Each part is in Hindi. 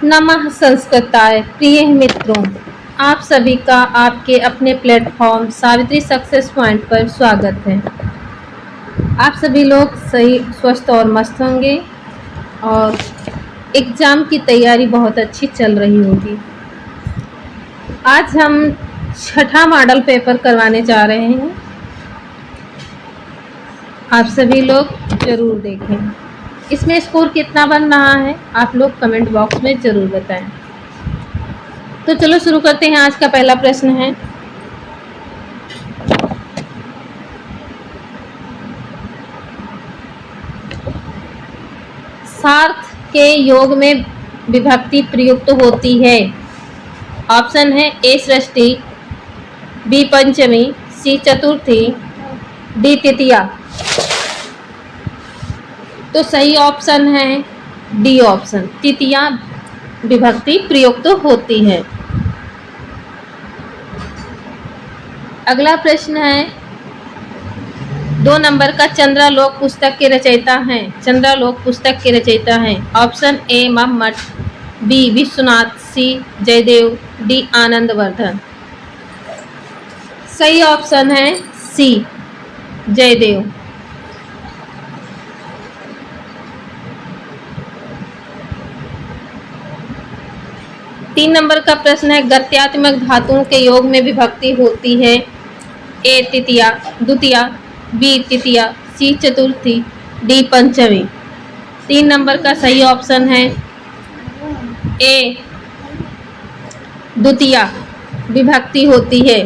नमः संस्कृताय प्रिय मित्रों, आप सभी का आपके अपने प्लेटफॉर्म सावित्री सक्सेस पॉइंट पर स्वागत है। आप सभी लोग सही स्वस्थ और मस्त होंगे और एग्ज़ाम की तैयारी बहुत अच्छी चल रही होगी। आज हम छठा मॉडल पेपर करवाने जा रहे हैं। आप सभी लोग ज़रूर देखें। इसमें स्कोर कितना बन रहा है आप लोग कमेंट बॉक्स में ज़रूर बताएं। तो चलो शुरू करते हैं। आज का पहला प्रश्न है, सार्थ के योग में विभक्ति प्रयुक्त होती है। ऑप्शन है ए षष्ठी, बी पंचमी, सी चतुर्थी, डी तृतीया। तो सही ऑप्शन है डी ऑप्शन, तृतीया विभक्ति प्रयुक्त होती है। अगला प्रश्न है, 2 नंबर का चंद्रालोक पुस्तक के रचयिता हैं। चंद्रालोक पुस्तक के रचयिता हैं। Option A Mammata, B Vishwanath, C Jayadev, D Anandavardhana. सही ऑप्शन है सी जयदेव। तीन नंबर का प्रश्न है, गत्यात्मक धातुओं के योग में विभक्ति होती है। ए तृतीया, द्वितीया, बी तृतीया, सी चतुर्थी, डी पंचमी। 3 नंबर का सही ऑप्शन है ए द्वितीया विभक्ति होती है।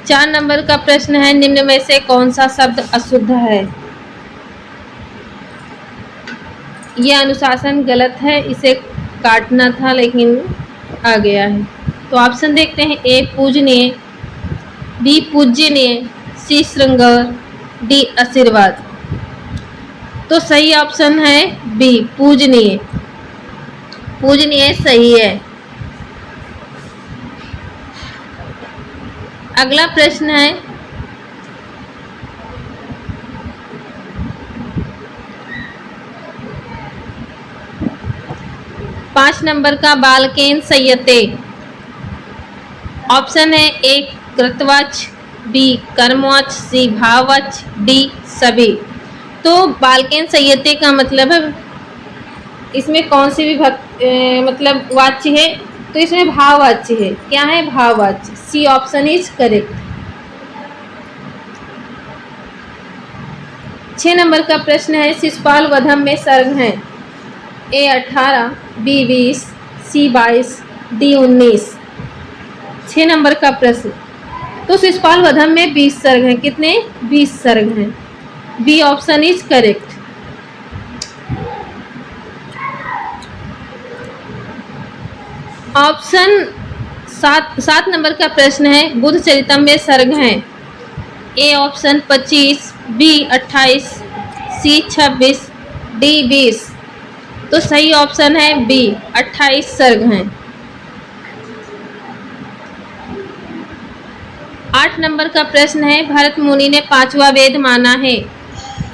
4 नंबर का प्रश्न है, निम्न में से कौन सा शब्द अशुद्ध है। यह अनुशासन गलत है, इसे काटना था लेकिन आ गया है। तो ऑप्शन देखते हैं, ए पूजनीय, बी पूज्यनीय, सी श्रृंगार, डी आशीर्वाद। तो सही ऑप्शन है बी पूजनीय। पूजनीय सही है। अगला प्रश्न है, पाँच नंबर का बालकेन संयते। ऑप्शन है ए कृतवाच्य, बी कर्मवाच्य, सी भाववाच्य, डी सभी। तो बालकेन संयते का मतलब है, इसमें कौन सी मतलब वाच्य है, तो इसमें भाववाच्य है। क्या है भाववाच्य। C option is correct. 6 नंबर का प्रश्न है, शिशुपाल वधम में सर्ग हैं। A 18, B 20, C 22, D 19। 6 नंबर का प्रश्न। तो शिशुपाल वधम में 20 सर्ग हैं। कितने? 20 सर्ग हैं। B option is correct. Option 7 number का प्रश्न है, बुद्ध चरितम में सर्ग हैं। A option 25, B 28, C 26, D 20। तो सही ऑप्शन है बी 28 सर्ग हैं। 8 नंबर का प्रश्न है, भरत मुनि ने 5वां वेद माना है।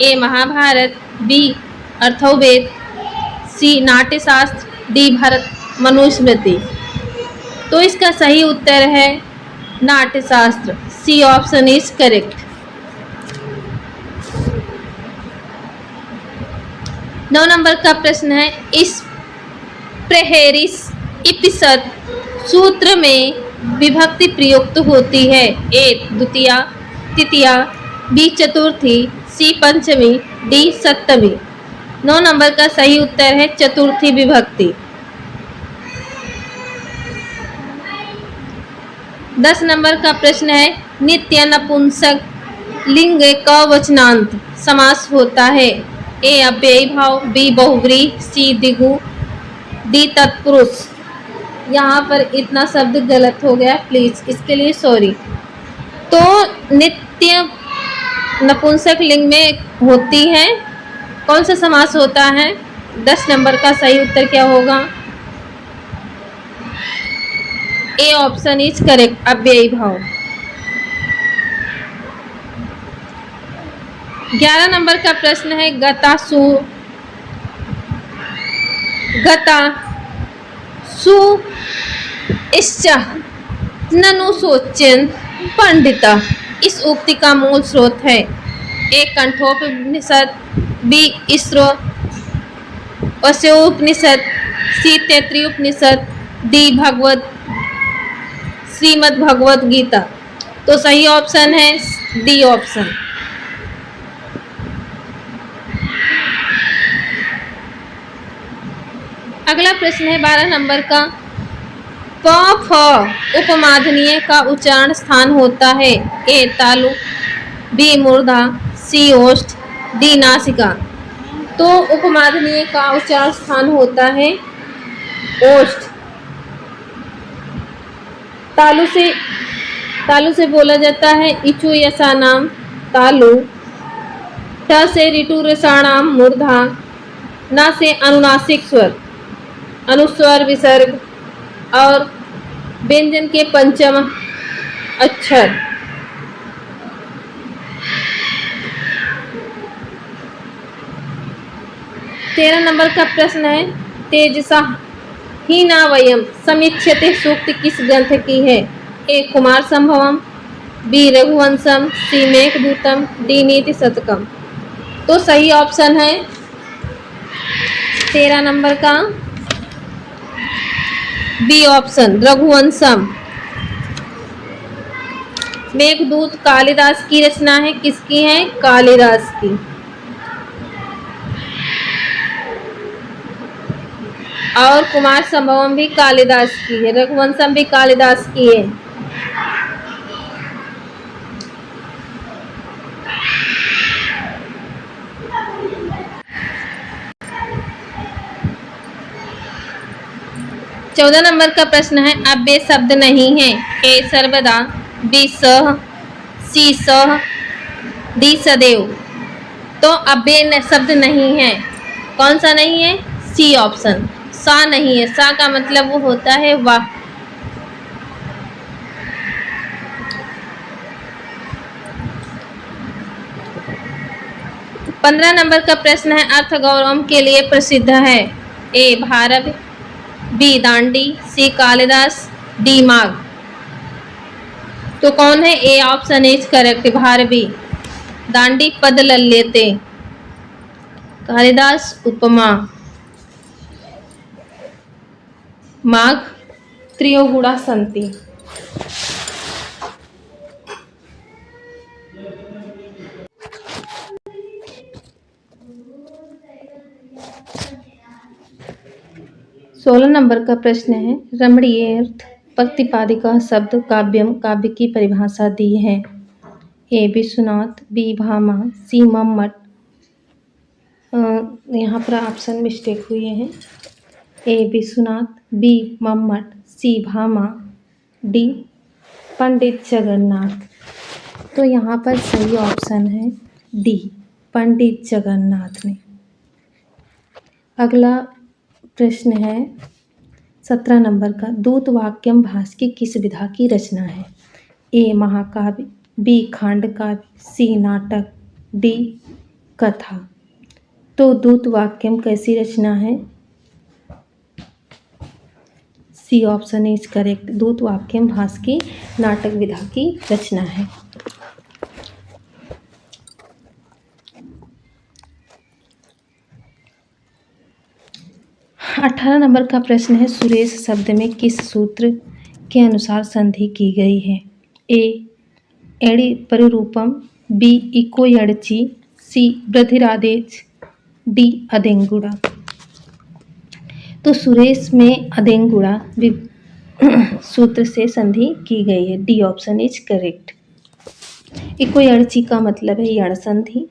A Mahabharata, B Atharvaveda, C Natyashastra, D Bharat Manusmriti. तो इसका सही उत्तर है Natyashastra. C option is correct. 9 number का प्रश्न है, इस प्रहेरिस इपिसद सूत्र में विभक्ति प्रयुक्त होती है। ए द्वितीया, तृतीया, बी चतुर्थी, सी पंचमी, डी सप्तमी। 9 नंबर का सही उत्तर है चतुर्थी विभक्ति। 10 नंबर का प्रश्न है, नित्य नपुंसक लिंग का वचनांत समास होता है। ए अव्ययी भाव, बी बहुव्रीहि, सी द्विगु, डी तत्पुरुष। यहाँ पर इतना शब्द गलत हो गया, प्लीज इसके लिए सॉरी। तो नित्य नपुंसक लिंग में होती है। कौन सा समास होता है? 10 नंबर का सही उत्तर क्या होगा? ए ऑप्शन इज करेक्ट, अव्ययी भाव। 11 नंबर का प्रश्न है, गतासु गता सु इश्च ननु शोच्यन पंडिता। इस उक्ति का मूल स्रोत है ए कंठोपनिषद, बी इसरो वस्योपनिषद, सी तैत्तिरीय उपनिषद, डी श्रीमद् भगवद गीता। तो सही ऑप्शन है डी ऑप्शन। अगला प्रश्न है 12 नंबर का। प फ उपमाधनीय का उच्चारण स्थान होता है ए तालु, बी मूर्धा, सी ओष्ठ, डी नासिका। तो उपमाधनीय का उच्चारण स्थान होता है ओष्ठ। तालु से बोला जाता है इचु यसा नाम तालु, ट से ऋतु रसाणाम मूर्धा, ना से अनुनासिक स्वर अनुस्वर विसर्ग और व्यंजन के पंचम अक्षर। तेरह नंबर का प्रश्न है तेजसा ही ना वयम समीक्षते सूक्त किस ग्रंथ की है ए कुमार संभवम, बी रघुवंशम, सी मेघदूतम, डी नीति शतकम। तो सही ऑप्शन है 13 नंबर का बी ऑप्शन रघुवंशम। मेघदूत कालिदास की रचना है, किसकी है? कालिदास की। और कुमार संभवम भी कालिदास की है, रघुवंशम भी कालिदास की है। चौदह नंबर का प्रश्न है अव्यय शब्द नहीं है ए सर्वदा, बी सह, सी सह, डी सदैव। तो अव्यय शब्द नहीं है, कौन सा नहीं है? C option. सा नहीं है, सा का मतलब वो होता है वाह। पंद्रह नंबर का प्रश्न है अर्थ गौरवम के लिए प्रसिद्ध है ए भारत, बी दांडी, सी कालिदास, डी माघ। तो कौन है? A option is correct, Bharvi. Dandi पद लल्यते, कालिदास उपमा, माघ त्रियोगुणा संति। सोलह नंबर का प्रश्न है रमणीयर्थ प्रतिपादिका शब्द काव्यम काव्य की परिभाषा दी है ए विश्वनाथ, बी भामा, सी मम्मट। यहाँ पर ऑप्शन मिस्टेक हुए हैं। ए विश्वनाथ, बी मम्मट, सी भामा, डी पंडित जगन्नाथ। तो यहाँ पर सही ऑप्शन है डी पंडित जगन्नाथ ने। अगला प्रश्न है 17 नंबर का दूत वाक्यम भास की किस विधा की रचना है ए महाकाव्य, बी खंड काव्य, सी नाटक, डी कथा। तो दूत वाक्यम कैसी रचना है? सी ऑप्शन इज करेक्ट, दूत वाक्यम भास की नाटक विधा की रचना है। अठारह नंबर का प्रश्न है सुरेश शब्द में किस सूत्र के अनुसार संधि की गई है ए एड़ी परिरूपम, बी इको यड़ची, सी वृद्धिरादेश, डी अदेंगुड़ा। तो सुरेश में अदेंगुड़ा सूत्र से संधि की गई है, डी ऑप्शन इज करेक्ट। इको यड़ची का मतलब है यण संधि।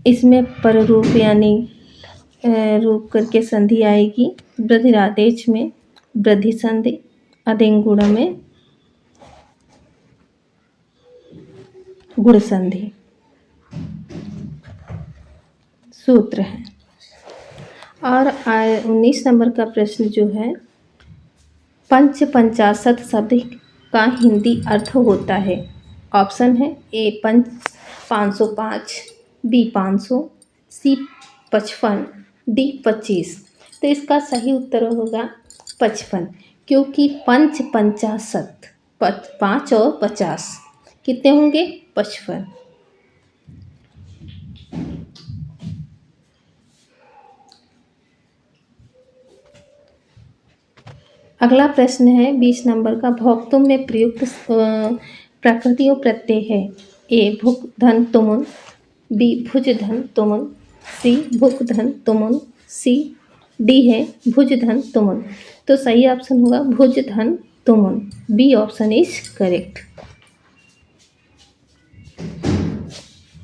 इसमें पररूप यानी रूप करके संधि आएगी। वृद्धिरादेश में वृद्धि संधि, अदेंगुड़ा में गुण संधि सूत्र है। और 19 नंबर का प्रश्न जो है पंचाशत शब्द का हिंदी अर्थ होता है। ऑप्शन है ए 505, बी 500, सी 55, डी 25। तो इसका सही उत्तर होगा 55, क्योंकि पंच पंचाशत, 5 और 50 कितने होंगे? 55। अगला प्रश्न है 20 नंबर का। भोक्तुं में प्रयुक्त प्राकृतिक प्रत्यय है। ए भुक धन तुमुन, बी भुज धन तुमुन, सी भुक धन तुमुन, सी डी है भुज धन तुमुन। तो सही ऑप्शन होगा भुज धन तुमुन, बी ऑप्शन इज करेक्ट।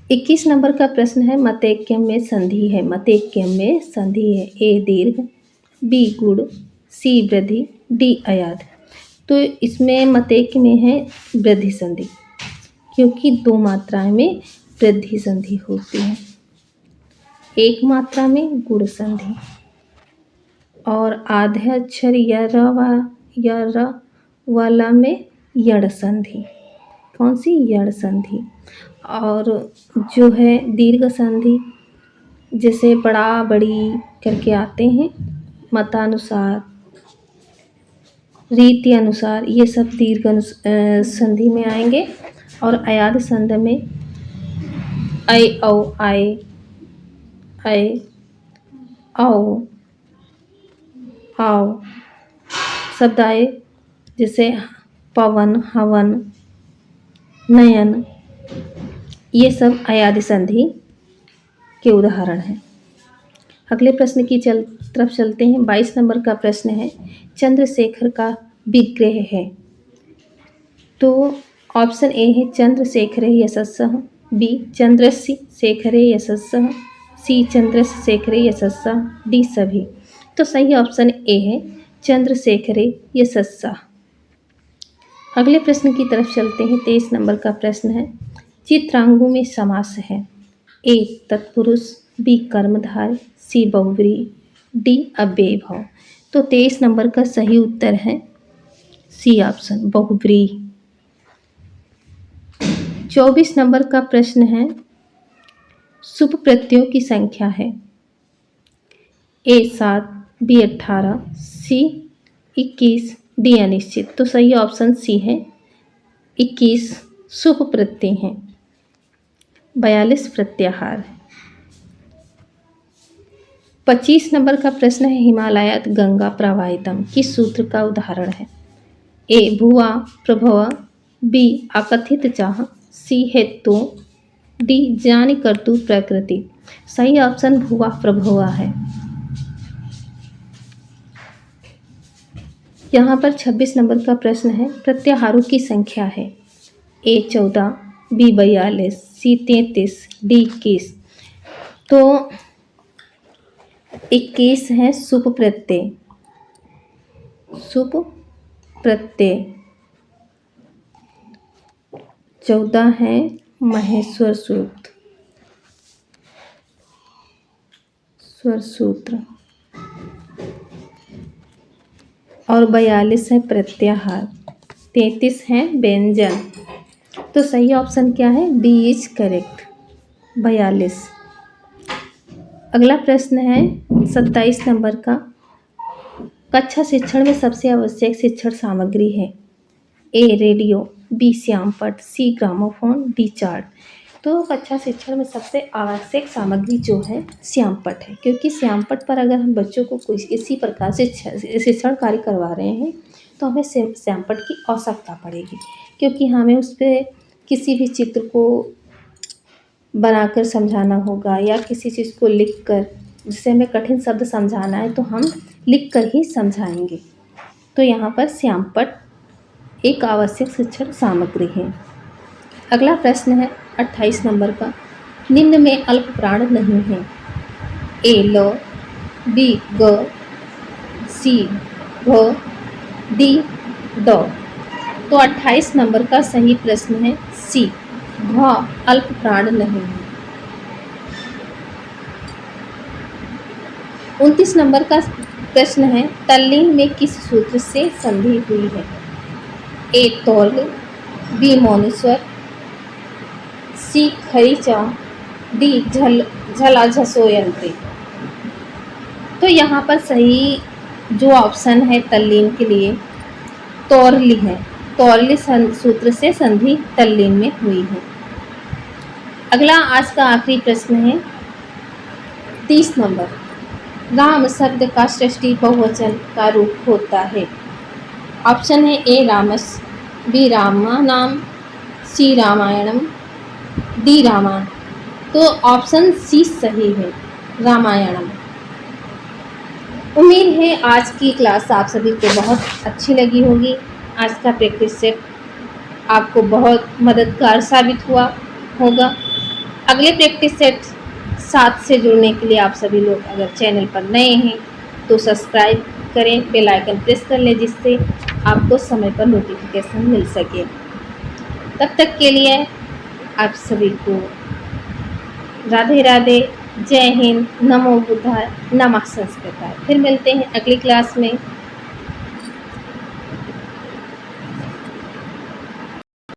21 नंबर का प्रश्न है मतैक्यम में संधि है। मतैक्यम में संधि है। ए दीर्घ, बी गुड़, सी वृद्धि, डी अयाद। तो इसमें मतैक्य में है वृद्धि संधि, क्योंकि 2 मात्राएं में वृद्धि संधि होती है। 1 मात्रा में गुण संधि और आधे अक्षर या र वाला में यड़ संधि। कौन सी? यड़ संधि। और जो है दीर्घ संधि, जैसे बड़ा बड़ी करके आते हैं मतानुसार, रीति अनुसार, ये सब दीर्घ संधि में आएंगे। और अयाद संधि में ऐ औ आए, ऐ औ आओ शब्द आए, जैसे पवन, हवन, नयन, ये सब अयाद संधि के उदाहरण हैं। अगले प्रश्न की तरफ चलते हैं। 22 नंबर का प्रश्न है चंद्रशेखर का विग्रह है। तो ऑप्शन ए है चंद्रशेखरे यशस्सः, बी चंद्रस्य शेखरे यशस्सः, सी चंद्रस्य शेखरे यशस्सः, डी सभी। तो सही ऑप्शन ए है चंद्रशेखरे यशस्सः। अगले प्रश्न की तरफ चलते हैं। 23 नंबर का प्रश्न है चित्रांगों में समास है। ए तत्पुरुष, बी कर्मधारय, सी बहुव्रीहि, डी अव्ययीभाव। तो 23 नंबर का सही उत्तर है सी ऑप्शन बहुव्रीहि। 24 नंबर का प्रश्न है शुभ प्रत्ययों की संख्या है। ए 7, बी 18, सी 21, डी अनिश्चित। तो सही ऑप्शन सी है 21 शुभ प्रत्यय हैं। 42 प्रत्याहार। 25 नंबर का प्रश्न है हिमालयात गंगा प्रवाहितम किस सूत्र का उदाहरण है। ए भुवा प्रभव, बी अकथित चाह, सी हेतु, डी जानि कर्तु प्रकृति। सही ऑप्शन भुवा प्रभवा है। यहाँ पर 26 नंबर का प्रश्न है प्रत्याहारों की संख्या है। ए 14, बी 42, सी 33, डी 21। तो 21 है सुप प्रत्यय, सुप प्रत्यय। 14 है महेश्वर सूत्र, स्वर सूत्र। और 42 है प्रत्याहार, 33 है व्यंजन। तो सही ऑप्शन क्या है? B is correct, 42। अगला प्रश्न है 27 नंबर का। कक्षा शिक्षण में सबसे आवश्यक शिक्षण सामग्री है। ए रेडियो, बी श्यामपट्ट, सी ग्रामोफोन, डी चार्ट। तो कक्षा शिक्षण में सबसे आवश्यक सामग्री जो है श्यामपट्ट है, क्योंकि श्यामपट्ट पर अगर हम बच्चों को कोई इसी प्रकार से शिक्षण कार्य करवा रहे हैं तो हमें श्यामपट्ट की आवश्यकता पड़ेगी, क्योंकि हमें उस पर किसी भी चित्र को बनाकर समझाना होगा या किसी चीज़ को लिखकर, जिससे हमें कठिन शब्द समझाना है तो हम लिखकर ही समझाएंगे। तो यहाँ पर श्यामपट्ट एक आवश्यक शिक्षण सामग्री है। अगला प्रश्न है 28 नंबर का। निम्न में अल्प प्राण नहीं है। ए ल, बी ग, सी घ, डी द। तो 28 नंबर का सही प्रश्न है सी घ अल्प प्राण नहीं है। 29 नंबर का प्रश्न है तल्लीन में किस सूत्र से संधि हुई है। ए तौर्ग, बी मौनेश्वर, सी खरीचा, डी झला झसोयन्ते। तो यहाँ पर सही जो ऑप्शन है तल्लीन के लिए तौरली है। तौरली सूत्र से संधि तल्लीन में हुई है। अगला आज का आखिरी प्रश्न है 30 नंबर। राम शब्द का षष्ठी बहुवचन का रूप होता है। ऑप्शन है ए रामस, बी रामानाम, सी रामायणम, डी रामायण। तो ऑप्शन सी सही है, रामायणम। उम्मीद है आज की क्लास आप सभी को बहुत अच्छी लगी होगी। आज का प्रैक्टिस सेट आपको बहुत मददगार साबित हुआ होगा। अगले प्रैक्टिस सेट 7 से जुड़ने के लिए आप सभी लोग अगर चैनल पर नए हैं तो सब्सक्राइब करें, बेल आइकन प्रेस कर लें, जिससे आपको समय पर नोटिफिकेशन मिल सके। तब तक के लिए आप सभी को राधे राधे, जय हिंद, नमो बुद्धाय, नमः संस्कृताय। फिर मिलते हैं अगली क्लास में।